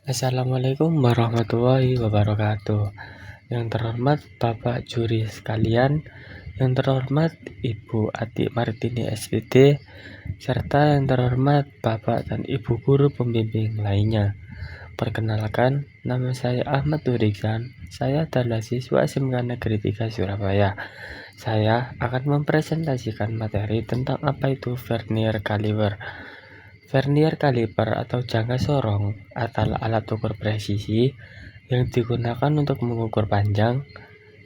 Assalamualaikum warahmatullahi wabarakatuh. Yang terhormat Bapak Juri sekalian, yang terhormat Ibu Ati Martini SPD, serta yang terhormat Bapak dan Ibu guru pembimbing lainnya. Perkenalkan, nama saya Ahmad Duriksan. Saya adalah siswa SMK Negeri 3 Surabaya. Saya akan mempresentasikan materi tentang apa itu vernier caliper. Vernier caliper atau jangka sorong adalah alat ukur presisi yang digunakan untuk mengukur panjang,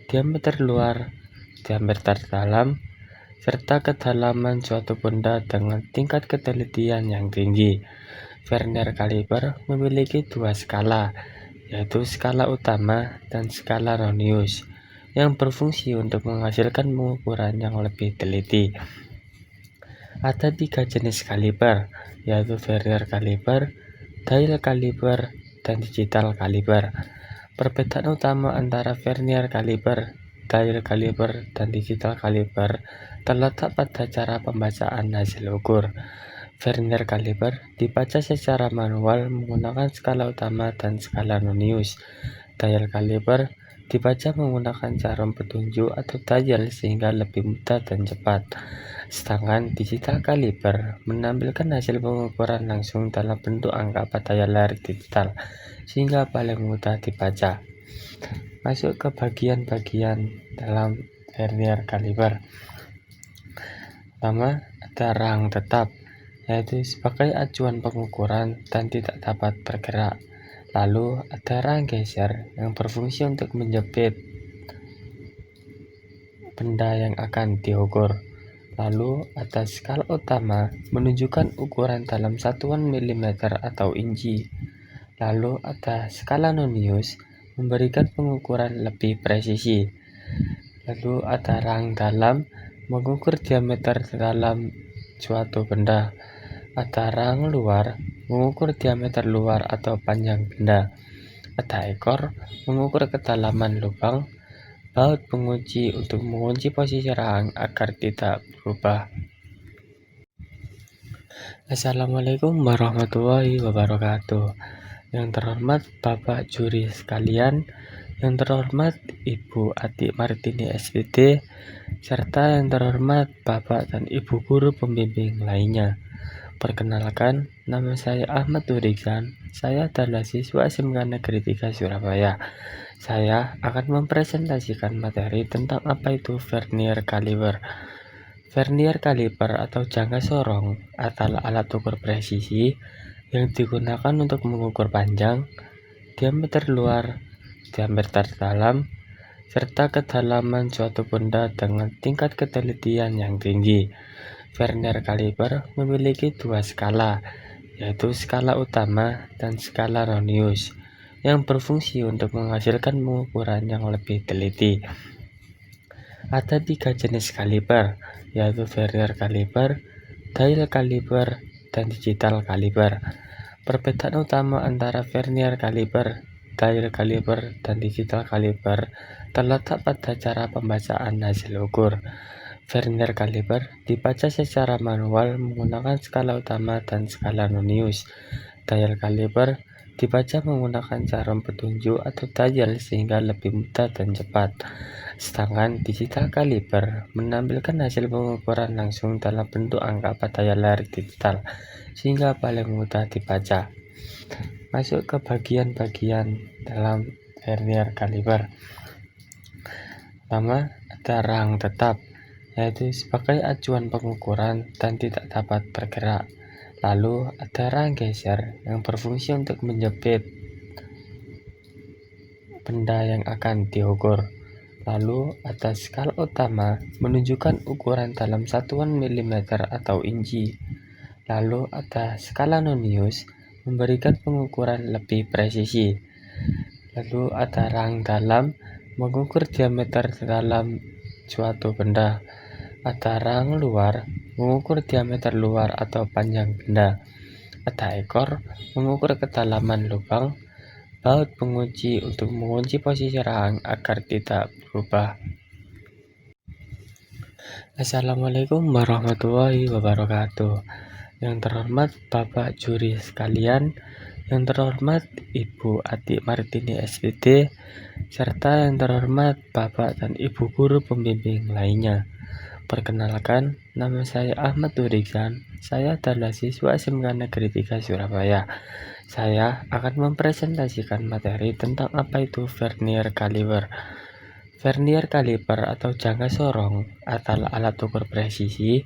diameter luar, diameter dalam, serta kedalaman suatu benda dengan tingkat ketelitian yang tinggi. Vernier caliper memiliki dua skala, yaitu skala utama dan skala Ronius, yang berfungsi untuk menghasilkan pengukuran yang lebih teliti. Ada tiga jenis kaliper, yaitu vernier caliper, dial caliper, dan digital caliper. Perbedaan utama antara vernier caliper, dial caliper, dan digital caliper terletak pada cara pembacaan hasil ukur. Vernier caliper dibaca secara manual menggunakan skala utama dan skala Ronius. Dial caliper dibaca menggunakan jarum petunjuk atau dial sehingga lebih mudah dan cepat. Sedangkan digital caliper menampilkan hasil pengukuran langsung dalam bentuk angka pada layar digital sehingga paling mudah dibaca. Masuk ke bagian-bagian dalam vernier caliper. Pertama, ada rang tetap, yaitu sebagai acuan pengukuran dan tidak dapat bergerak. Lalu ada rang geser yang berfungsi untuk menjepit benda yang akan diukur. Lalu ada skala utama menunjukkan ukuran dalam satuan milimeter atau inci. Lalu ada skala Ronius memberikan pengukuran lebih presisi. Lalu ada rang dalam mengukur diameter dalam suatu benda. Ada rang luar mengukur diameter luar atau panjang benda. Ada ekor mengukur kedalaman lubang. Baut pengunci untuk mengunci posisi rang agar tidak berubah. Assalamualaikum warahmatullahi wabarakatuh. Yang terhormat Bapak Juri sekalian, yang terhormat Ibu Ati Martini SPD, serta yang terhormat Bapak dan Ibu guru pembimbing lainnya. Perkenalkan, nama saya Ahmad Duriksan. Saya adalah siswa SMK Negeri 3 Surabaya. Saya akan mempresentasikan materi tentang apa itu vernier caliper. Vernier caliper atau jangka sorong adalah alat ukur presisi yang digunakan untuk mengukur panjang, diameter luar, diameter dalam, serta kedalaman suatu benda dengan tingkat ketelitian yang tinggi. Vernier caliper memiliki dua skala, yaitu skala utama dan skala Ronius, yang berfungsi untuk menghasilkan pengukuran yang lebih teliti. Ada tiga jenis kaliper, yaitu vernier caliper, dial caliper, dan digital caliper. Perbedaan utama antara vernier caliper, dial caliper, dan digital caliper terletak pada cara pembacaan hasil ukur. Vernier caliper dibaca secara manual menggunakan skala utama dan skala Ronius. Dial caliper dibaca menggunakan jarum petunjuk atau dial sehingga lebih mudah dan cepat. Sedangkan digital caliper menampilkan hasil pengukuran langsung dalam bentuk angka pada layar digital sehingga paling mudah dibaca. Masuk ke bagian-bagian dalam vernier caliper. Pertama, ada rang tetap, yaitu sebagai acuan pengukuran dan tidak dapat bergerak. Lalu ada rang geser yang berfungsi untuk menjepit benda yang akan diukur. Lalu ada skala utama menunjukkan ukuran dalam satuan milimeter atau inci. Lalu ada skala Ronius memberikan pengukuran lebih presisi. Lalu ada rang dalam mengukur diameter dalam suatu benda. Ada rang luar mengukur diameter luar atau panjang benda. Ada ekor mengukur kedalaman lubang. Baut pengunci untuk mengunci posisi rang agar tidak berubah. Assalamualaikum warahmatullahi wabarakatuh. Yang terhormat Bapak Juri sekalian, yang terhormat Ibu Atik Martini SPD, serta yang terhormat Bapak dan Ibu guru pembimbing lainnya. Perkenalkan, nama saya Ahmad Nuriksan. Saya adalah siswa SMK Negeri 3 Surabaya. Saya akan mempresentasikan materi tentang apa itu vernier caliper. Vernier caliper atau jangka sorong adalah alat ukur presisi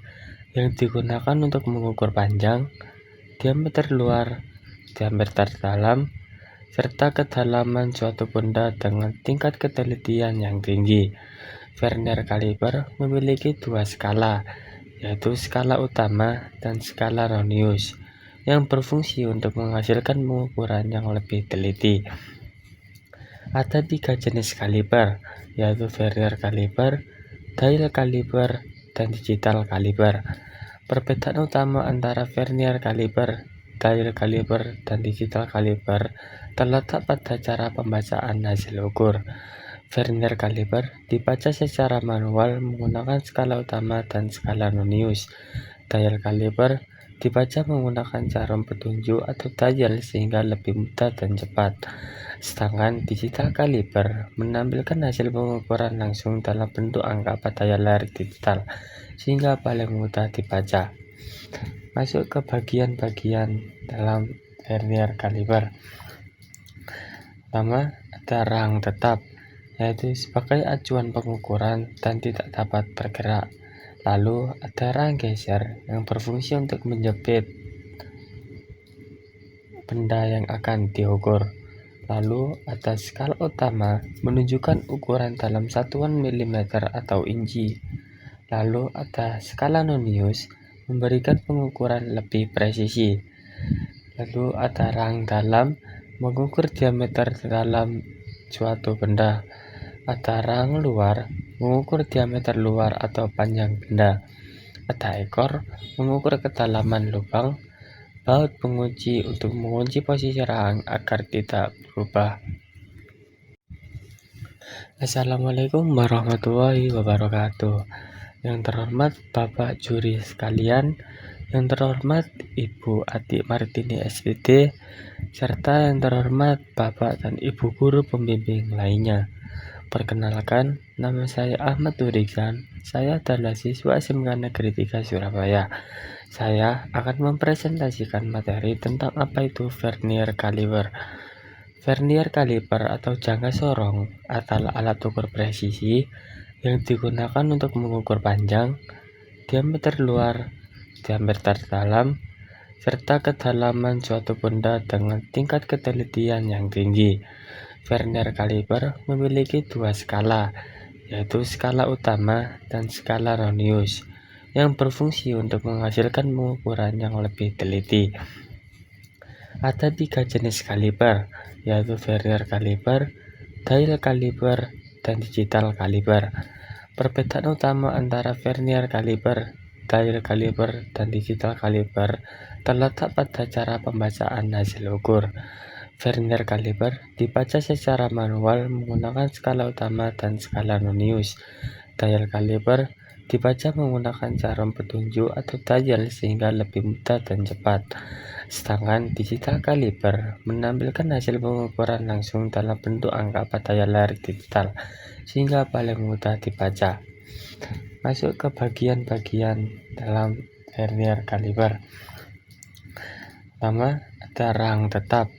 yang digunakan untuk mengukur panjang, diameter luar, diameter dalam, serta kedalaman suatu benda dengan tingkat ketelitian yang tinggi. Vernier caliper memiliki dua skala, yaitu skala utama dan skala Ronius, yang berfungsi untuk menghasilkan pengukuran yang lebih teliti. Ada 3 jenis kaliper, yaitu vernier caliper, dial caliper, dan digital caliper. Perbedaan utama antara vernier caliper, dial caliper, dan digital caliper terletak pada cara pembacaan hasil ukur. Vernier caliper dibaca secara manual menggunakan skala utama dan skala Ronius. Dial caliper dibaca menggunakan jarum petunjuk atau dial sehingga lebih mudah dan cepat. Sedangkan digital caliper menampilkan hasil pengukuran langsung dalam bentuk angka pada layar digital sehingga paling mudah dibaca. Masuk ke bagian-bagian dalam vernier caliper. Pertama, ada rang tetap, yaitu sebagai acuan pengukuran dan tidak dapat bergerak. Lalu ada rang geser yang berfungsi untuk menjepit benda yang akan diukur. Lalu ada skala utama menunjukkan ukuran dalam satuan milimeter atau inci. Lalu ada skala Ronius memberikan pengukuran lebih presisi. Lalu ada rang dalam mengukur diameter dalam suatu benda. Ada rang luar mengukur diameter luar atau panjang benda. Ada ekor mengukur kedalaman lubang. Baut pengunci untuk mengunci posisi rang agar tidak berubah. Assalamualaikum warahmatullahi wabarakatuh. Yang terhormat Bapak juri sekalian, yang terhormat Ibu Atik Martini SPD, serta yang terhormat Bapak dan Ibu guru pembimbing lainnya. Perkenalkan, nama saya Ahmad Nuriksan. Saya adalah siswa SMK Negeri 3 Surabaya. Saya akan mempresentasikan materi tentang apa itu vernier caliper. Vernier caliper atau jangka sorong adalah alat ukur presisi yang digunakan untuk mengukur panjang, diameter luar, diameter dalam, serta kedalaman suatu benda dengan tingkat ketelitian yang tinggi. Vernier caliper memiliki dua skala, yaitu skala utama dan skala Ronius, yang berfungsi untuk menghasilkan pengukuran yang lebih teliti. Ada 3 jenis kaliper, yaitu vernier caliper, dial caliper, dan digital caliper. Perbedaan utama antara vernier caliper, dial caliper, dan digital caliper terletak pada cara pembacaan hasil ukur. Vernier caliper dibaca secara manual menggunakan skala utama dan skala Ronius. Dial caliper dibaca menggunakan jarum petunjuk atau dial sehingga lebih mudah dan cepat. Sedangkan digital caliper menampilkan hasil pengukuran langsung dalam bentuk angka pada layar digital sehingga paling mudah dibaca. Masuk ke bagian-bagian dalam vernier caliper. Pertama, ada rang tetap,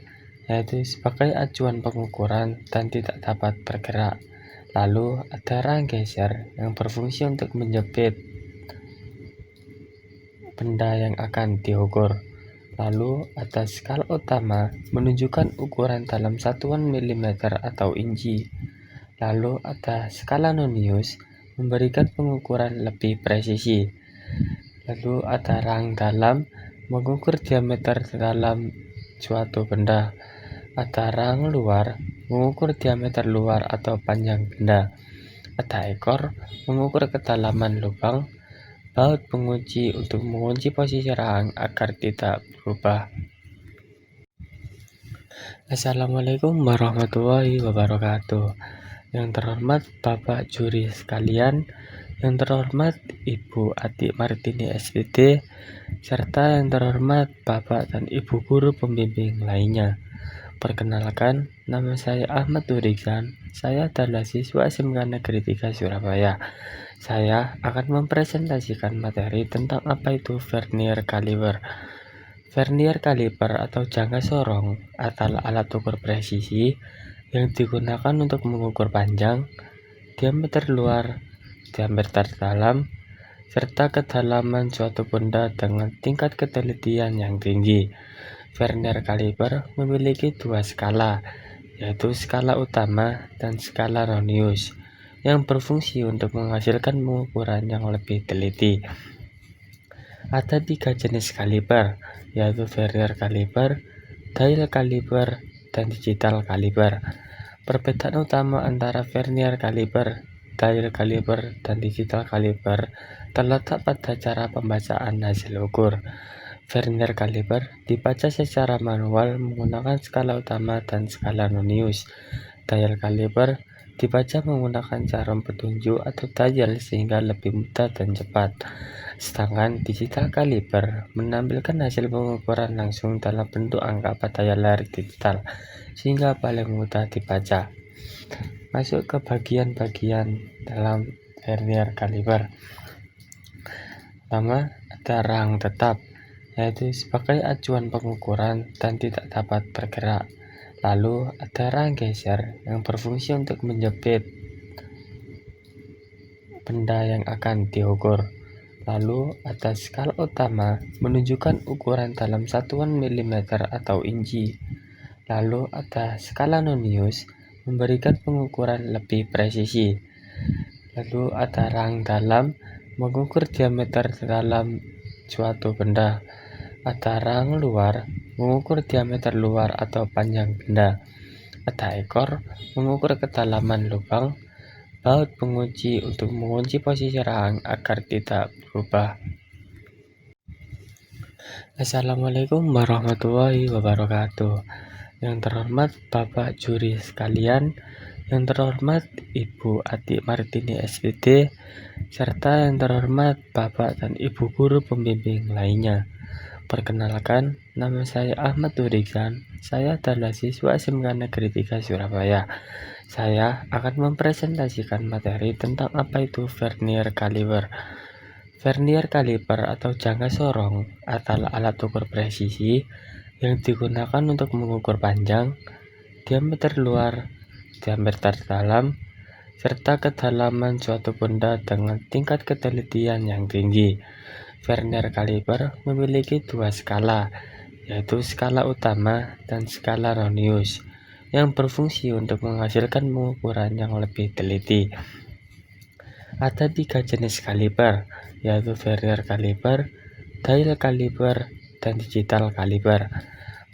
yaitu sebagai acuan pengukuran dan tidak dapat bergerak. Lalu ada rang geser yang berfungsi untuk menjepit benda yang akan diukur. Lalu ada skala utama menunjukkan ukuran dalam satuan milimeter atau inci. Lalu ada skala Ronius memberikan pengukuran lebih presisi. Lalu ada rang dalam mengukur diameter dalam suatu benda. Ada rang luar mengukur diameter luar atau panjang benda. Ada ekor mengukur kedalaman lubang. Baut pengunci untuk mengunci posisi rang agar tidak berubah. Assalamualaikum warahmatullahi wabarakatuh. Yang terhormat Bapak juri sekalian, yang terhormat Ibu Atik Martini SPD, serta yang terhormat Bapak dan Ibu guru pembimbing lainnya. Perkenalkan, nama saya Ahmad Duriksan. Saya adalah siswa SMK Negeri 3 Surabaya. Saya akan mempresentasikan materi tentang apa itu vernier caliper. Vernier caliper atau jangka sorong adalah alat ukur presisi yang digunakan untuk mengukur panjang, diameter luar, diameter dalam, serta kedalaman suatu benda dengan tingkat ketelitian yang tinggi. Vernier caliper memiliki dua skala, yaitu skala utama dan skala Ronius, yang berfungsi untuk menghasilkan pengukuran yang lebih teliti. Ada 3 jenis caliper, yaitu vernier caliper, dial caliper, dan digital caliper. Perbedaan utama antara vernier caliper, dial caliper, dan digital caliper terletak pada cara pembacaan hasil ukur. Vernier caliper dibaca secara manual menggunakan skala utama dan skala Ronius. Dial caliper dibaca menggunakan jarum petunjuk atau dial sehingga lebih mudah dan cepat. Sedangkan digital caliper menampilkan hasil pengukuran langsung dalam bentuk angka pada layar digital sehingga paling mudah dibaca. Masuk ke bagian-bagian dalam vernier caliper. Pertama, ada rang tetap, yaitu sebagai acuan pengukuran dan tidak dapat bergerak. Lalu ada rang geser yang berfungsi untuk menjepit benda yang akan diukur. Lalu ada skala utama menunjukkan ukuran dalam satuan milimeter atau inci. Lalu ada skala Ronius memberikan pengukuran lebih presisi. Lalu ada rang dalam mengukur diameter dalam suatu benda. Ada rang luar mengukur diameter luar atau panjang benda. Ada ekor mengukur kedalaman lubang. Baut pengunci untuk mengunci posisi rang agar tidak berubah. Assalamualaikum warahmatullahi wabarakatuh. Yang terhormat Bapak juri sekalian, yang terhormat Ibu Atik Martini SPD, serta yang terhormat Bapak dan Ibu guru pembimbing lainnya. Perkenalkan, nama saya Ahmad Duriksan. Saya adalah siswa SMK Negeri 3 Surabaya. Saya akan mempresentasikan materi tentang apa itu vernier caliper. Vernier caliper atau jangka sorong adalah alat ukur presisi yang digunakan untuk mengukur panjang, diameter luar, diameter dalam, serta kedalaman suatu benda dengan tingkat ketelitian yang tinggi. Vernier caliper memiliki dua skala, yaitu skala utama dan skala Ronius, yang berfungsi untuk menghasilkan pengukuran yang lebih teliti. Ada 3 jenis caliper, yaitu vernier caliper, dial caliper, dan digital caliper.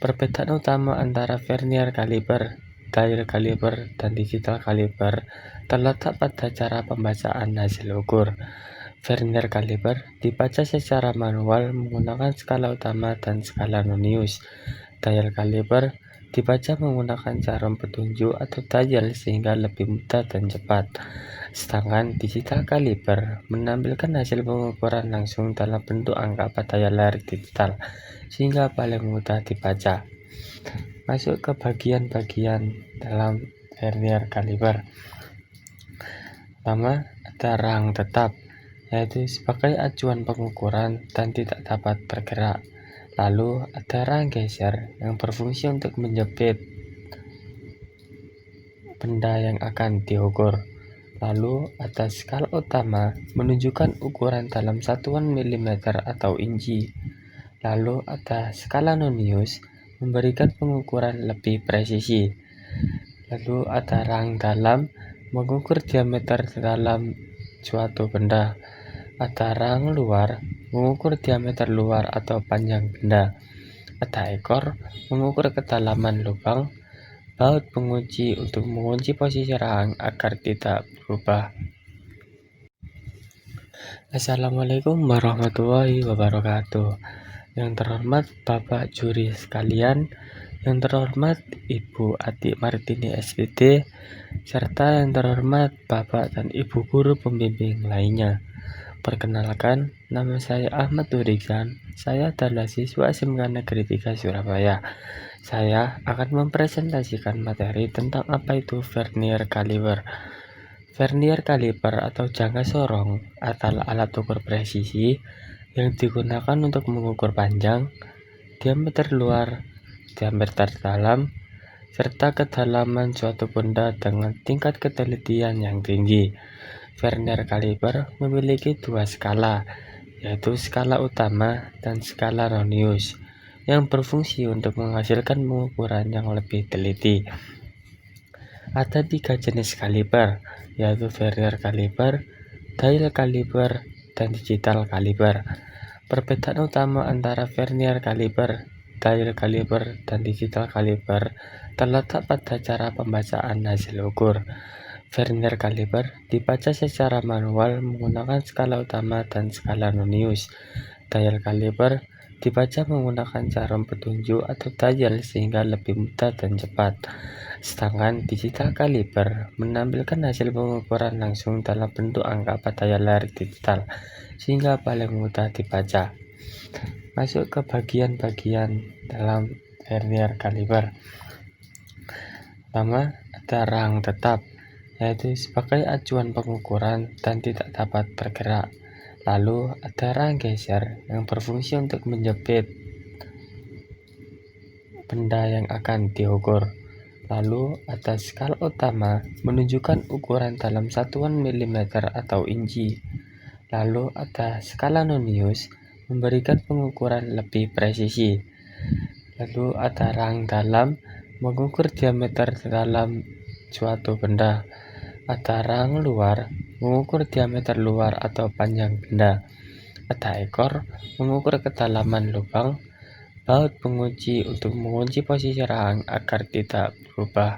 Perbedaan utama antara vernier caliper, dial caliper, dan digital caliper terletak pada cara pembacaan hasil ukur. Vernier caliper dibaca secara manual menggunakan skala utama dan skala Ronius. Dial caliper dibaca menggunakan jarum petunjuk atau dial sehingga lebih mudah dan cepat. Sedangkan digital caliper menampilkan hasil pengukuran langsung dalam bentuk angka pada layar digital sehingga paling mudah dibaca. Masuk ke bagian-bagian dalam vernier caliper. Pertama, ada rang tetap, yaitu sebagai acuan pengukuran dan tidak dapat bergerak. Lalu ada rang geser yang berfungsi untuk menjepit benda yang akan diukur. Lalu ada skala utama menunjukkan ukuran dalam satuan milimeter atau inci. Lalu ada skala Ronius memberikan pengukuran lebih presisi. Lalu ada rang dalam mengukur diameter dalam suatu benda. Ada rang luar mengukur diameter luar atau panjang benda. Ada ekor mengukur kedalaman lubang. Baut pengunci untuk mengunci posisi rang agar tidak berubah. Assalamualaikum warahmatullahi wabarakatuh. Yang terhormat Bapak juri sekalian, yang terhormat Ibu Atik Martini SPD, serta yang terhormat Bapak dan Ibu guru pembimbing lainnya. Perkenalkan, nama saya Ahmad Nuriksan. Saya adalah siswa SMK Negeri 3 Surabaya. Saya akan mempresentasikan materi tentang apa itu vernier caliper. Vernier caliper atau jangka sorong adalah alat ukur presisi yang digunakan untuk mengukur panjang, diameter luar, diameter dalam, serta kedalaman suatu benda dengan tingkat ketelitian yang tinggi. Vernier caliper memiliki dua skala, yaitu skala utama dan skala Nonius, yang berfungsi untuk menghasilkan pengukuran yang lebih teliti. Ada 3 jenis kaliper, yaitu vernier caliper, dial caliper, dan digital caliper. Perbedaan utama antara vernier caliper, dial caliper, dan digital caliper terletak pada cara pembacaan hasil ukur. Vernier caliper dibaca secara manual menggunakan skala utama dan skala Nonius. Dial caliper dibaca menggunakan jarum petunjuk atau dial sehingga lebih mudah dan cepat. Sedangkan digital caliper menampilkan hasil pengukuran langsung dalam bentuk angka pada layar digital sehingga paling mudah dibaca. Masuk ke bagian-bagian dalam vernier caliper. Pertama, ada rang tetap, yaitu sebagai acuan pengukuran dan tidak dapat bergerak. Lalu ada rang geser yang berfungsi untuk menjepit benda yang akan diukur. Lalu ada skala utama menunjukkan ukuran dalam satuan milimeter atau inci. Lalu ada skala Nonius memberikan pengukuran lebih presisi. Lalu ada rang dalam mengukur diameter dalam suatu benda. Ada rang luar mengukur diameter luar atau panjang benda. Ada ekor mengukur kedalaman lubang. Baut pengunci untuk mengunci posisi rang agar tidak berubah.